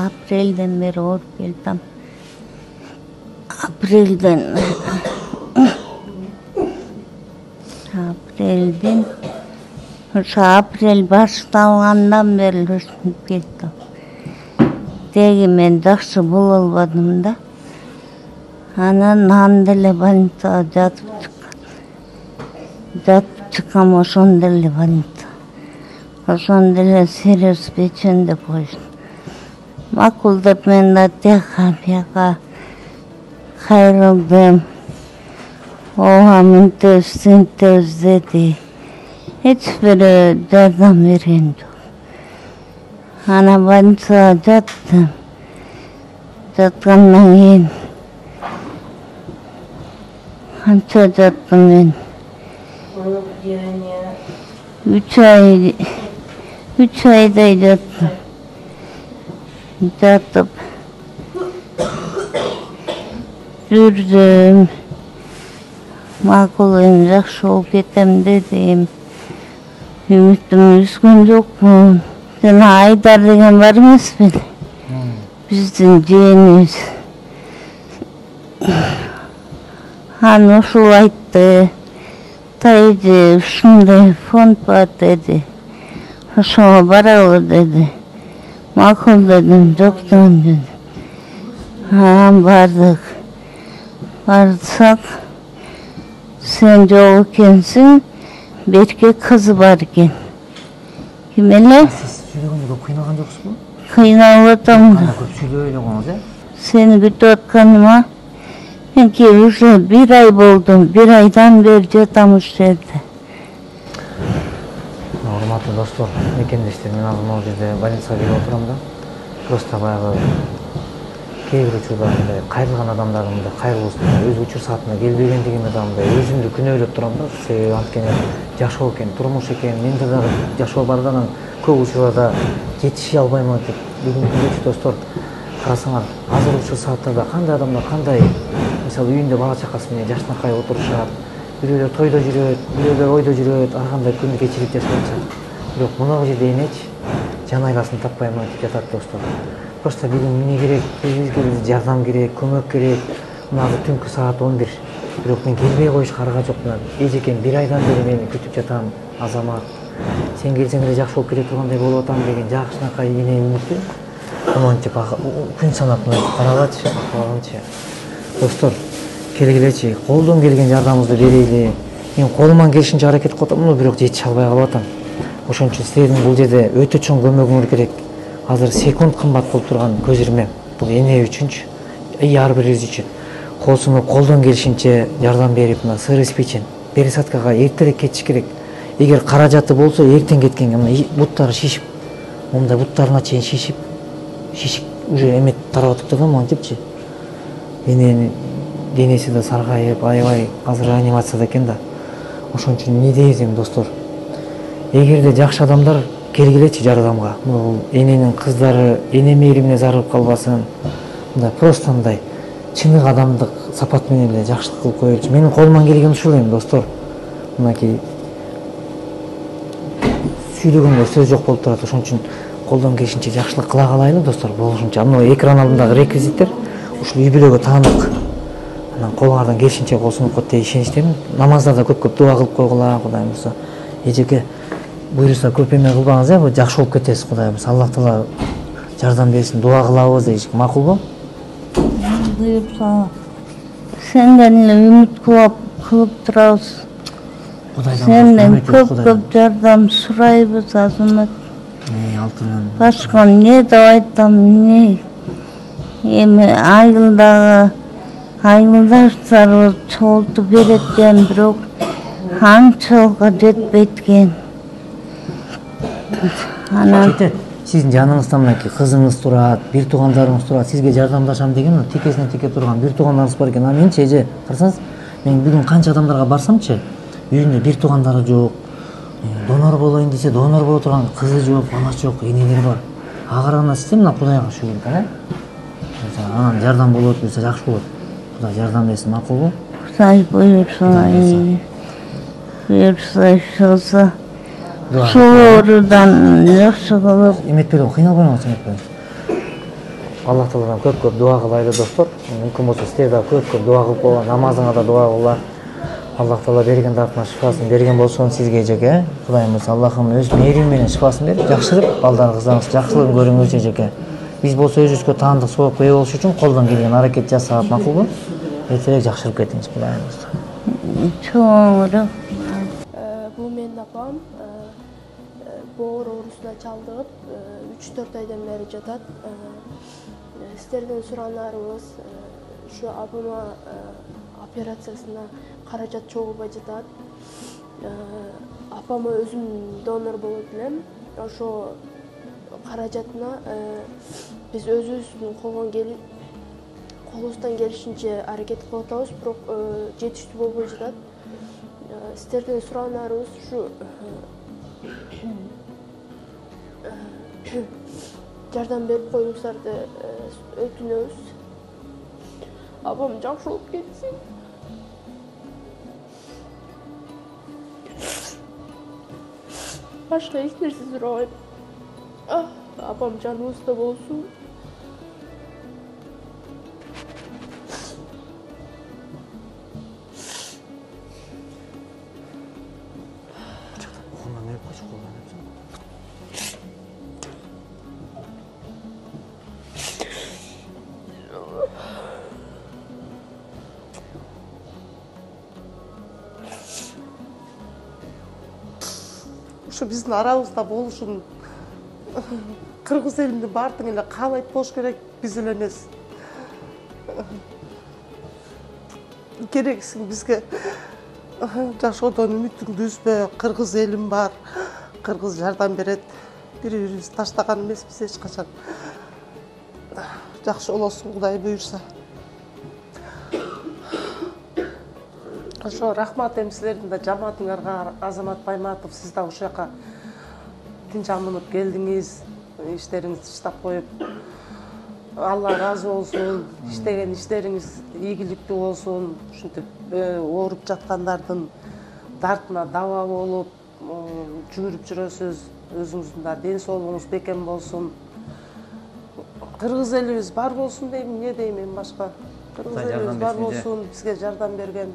Апрелден бeri ооруп келдим. Апрелден ошо апрель башталгандан бeri ушинтип келдим. Деги мен жакшы боло албадым да. Анан анда эле больницага жатып чыккам, ошондо эле больница. Ошондо эле сервис печен деп коюшту. Макул деп мен да бияка кайрылдым. Ооба мынтебиз деди. Эч бир жардам берген жок. Ана больницага жаттым. Жаткандан кийин канча жаттым мен? 3 айдай жаттым. Жатып жүрдүм. Макул, эми жакшы болуп кетем дедим. Үмүтүм үзгөн жокмун. Жана Айдар деген бар эмеспи? Биздин жээнибиз. Аны ушул айтты. Тайжы ушундай фонд бар деди. Ошого баралы деди. Макул дедим, жоктон деди. Анан бардык. Барсак, сен жок экенсиң, Берке кызы бар экен. Ким эле? Сиз сүйлөгөндө көп кыйналган жоксузбу? Кыйналып атам да. Көп сүйлөбөй эле коңуз, Сени күтүп атканыма менки уже 1 ай болду. 1 айдан бери жатам ушул жерде. Урматтуу достор, мекендештер, мен азыр могу жерде больницага келип отурам да. Просто баягы кээ бир учурда мындай кайрылган адамдардын мындай кайрылуусун өз учур саатына келбегендигиме да мындай өзүмдү күнөөлөп турам да. Себеби анткени жашоо экен, турмуш экен, менде дагы жашоо бар да, анан көп учурларда жетиши албайм деп. Бүгүнкү күнчү достор, карасаңар, азыр ушул сааттарда кандай адамдар, кандай мисалы үйүндө бала чакасы менен жашнакай отурушат, бирөөлөр тойдо жүрөт, бирөөлөр ойдо жүрөт, ар кандай күн кечирип жашап атышат. Бирок мына жерде энечи жан айласын таппай деп жатат достор. Просто бүгүн эмне керек, бизге жардам керек, көмөк керек. Мына түнкү саат 11. Бирок мен келбей коюшка арга жокмун. Эжекем 1 айдан бери мени күтүп жатам, Азамат. Сен келсең эле жакшы болуп келе тургандай болуп атам деген жакшынакай эне үмүттү. Монтип күн санап карабачы, акыбаланчы. Достор, келгилечи, колдон келген жардамыбызды берели. Мен колуман келишинче аракет кылып атам, бирок жетише албай калып атам. Ошон үчүн силердин бул жерде өтө чоң көмөгүңөр керек. Азыр секунд кымбат болуп турган көз ирмем. Бул эне үчүнчү, ар бирибиз үчүн. Колдон келишинче жардам берип, мына сервис печен пересадкага эртерээк кетиш керек. Эгер каражаты болсо, эртең кеткенге мына буттары шишип, мындай буттарына чейин шишип уже эмет тарап атыптыр да, монтипчи. Эненин денеси да саргайып, аябай азыр реанимацияда экен да. Ошон үчүн эмне дейбиз эми достор? Эгерде жакшы адамдар келгилечи жардамга. Бул эненин кыздары эне мээримине зарылып калбасын. Мындай просто мындай чыныгы адамдык сапат менен эле жакшылык кылып коелучу. Менин колуман келген ушул эми достор. Мынакей сүйлөгөнгө сөз жок болуп турат. Ошон үчүн колдон келишинче жакшылык кыла калайлы достор. Болушунча мына экран алдындагы реквизиттер ушул үй бүлөгө таандык. Анан колуңардан келишинче кол сунуп кот деп ишеничтемин. Намаздарда көп дуа кылып койгула, Кудайым буюрса. Эжеке буюрса көп эме кылбаңыз, бу жакшы болуп кетесиз, Кудайым буюрса. Аллах Таала жардам берсин, дуа кылабыз дейишик. Макулбу? Буюрса. Сенден эле үмүт кылып турабыз. Сенден көп жардам сурайбыз, Азамат. Алтыным. Башка эмне деп айтам, эмне? Эми айылдаштар чогулту берет экен, бирок анчалык жетпейт экен. Анан сиздин жаныңызда мынакей кызыңыз турат, бир туугандарыңыз турат, сизге жардамдашам деген тикесине тике турган бир туугандарыңыз бар экен. А менчи эже, карасаңыз, мен бүгүн канча адамдарга барсамчы, үйүндө бир туугандары жок, донор болоюн десе, донор боло турган кызы жок, баласы жок, энелери бар. Агарына систем мына Кудайга шүгүр экен, анан жардам болот болсо жакшы болот. Кудай жардам берсин, макулбу? Кудай буюрса, буюрса, ошолордан жакшы кылып. Эметпеден кыйналбайсыңыз, эметпеден. Аллах Тағаладан көп дуа кылайлы достор. Мүмкүн болсо силер да көп дуа кылып койгула, намазыңа да дуа кылгыла. Аллах Тағала берген дартына шифасын берген болсун сизге жеке. Кудайымыз Аллахым өз мээриң менен шифасын берип, жакшырып балдарыңыздан жакшылыгын көрүңүзчү жеке. Биз болсо өзүбүзгө таандык соопко ээ болуш үчүн колдон келген аракет жасап, макулбу? Эртерээк жакшырып кетиңиз Кудайымыз. Чоң рахмат. Бул менин апам боор оорусуна чалдыгып 3-4 айдан бери жатат. Сиздерден суранарыбыз ушу апама операциясына каражат чогулбай жатат. Апама өзүм донор болот элем. Ошо каражатына биз өзүбүздүн колубуздан келишинче аракет кылып атабыз, бирок жетиштүү болбой жатат. Сиздерден суранарыбыз ушу жардам берип коюңуздарды өтүнөбүз. Апам жакшы болуп кетсин. Башка эч нерсе сурабайм. Апам жаныбызда болсун. Ушу биздин арабызда болушун кыргыз элинин баардыгы эле каалайт болуш керек, биз эле эмес. Керексиң бизге жашоодон үмүтүңдү үзбө, кыргыз элим бар, кыргыз жардам берет. Бири-бирибизди таштаган эмеспиз эч качан. Жакшы болосуң, Кудай буйрса. Ошо рахмат эми силердин да жамаатыңарга. Азамат Байматов, сиз да ушул жака тынч амынып келдиңиз, иштериңизди таштап коюп. Алла ыраазы болсун, иштеген иштериңиз ийгиликтүү болсун. Ушинтип ооруп жаткандардын дартына даба болуп жүгүрүп жүрөсүз. Өзүңүздүн да ден соолугуңуз бекем болсун. Кыргыз элибиз бар болсун дейм, эмне дейм мен башка. Кыргыз элибиз бар болсун, бизге жардам берген.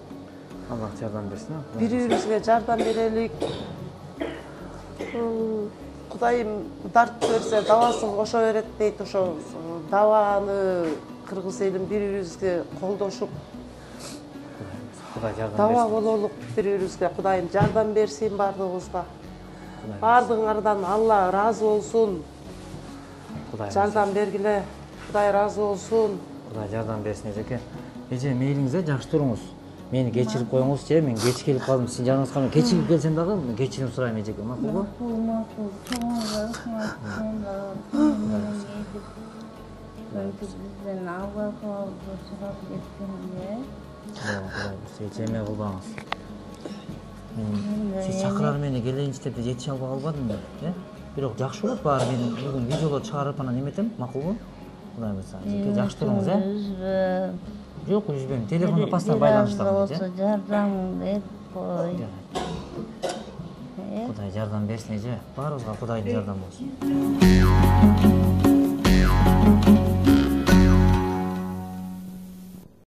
Аллах жардам берсин. Бири-бирибизге жардам берелик. Кудайым дарт берсе дабасын кошо берет дейт. Ошо дабаны кыргыз элин бири-бирибизге колдошуп даба бололук бири-бирибизге. Кудайым жардам берсин бардыгыбызга. Бардыгыңардан Алла ыраазы болсун. Жардам бергиле. Кудай ыраазы болсун. Кудай жардам берсин эжеке. Эже мейлиңизде жакшы туруңуз. Мени кечирип коюңуз же, мен кеч келип калдым. Сиздин жаныңызга мен кечирип келсем дагы кечирим сурайм эжеке, макулбу? Макул, чоң рахмат. Бизден Алла кылды сурап кеткенге. Эжеме кылбаңыз. Сиз чакырар мени келейинчи деп жетише албай калбадым, э? Бирок жакшы болот баары. Мен бүгүн видеолор чыгарып анан эметем, макулбу? Кудай буйрса, эжеке жакшы туруңуз, э? Жок, үзбөйм. Телефонда постоянно байланыштамыз, э? Жардам берип кой. Кудай жардам берсин эже. Баарыбызга Кудайдын жардамы болсун.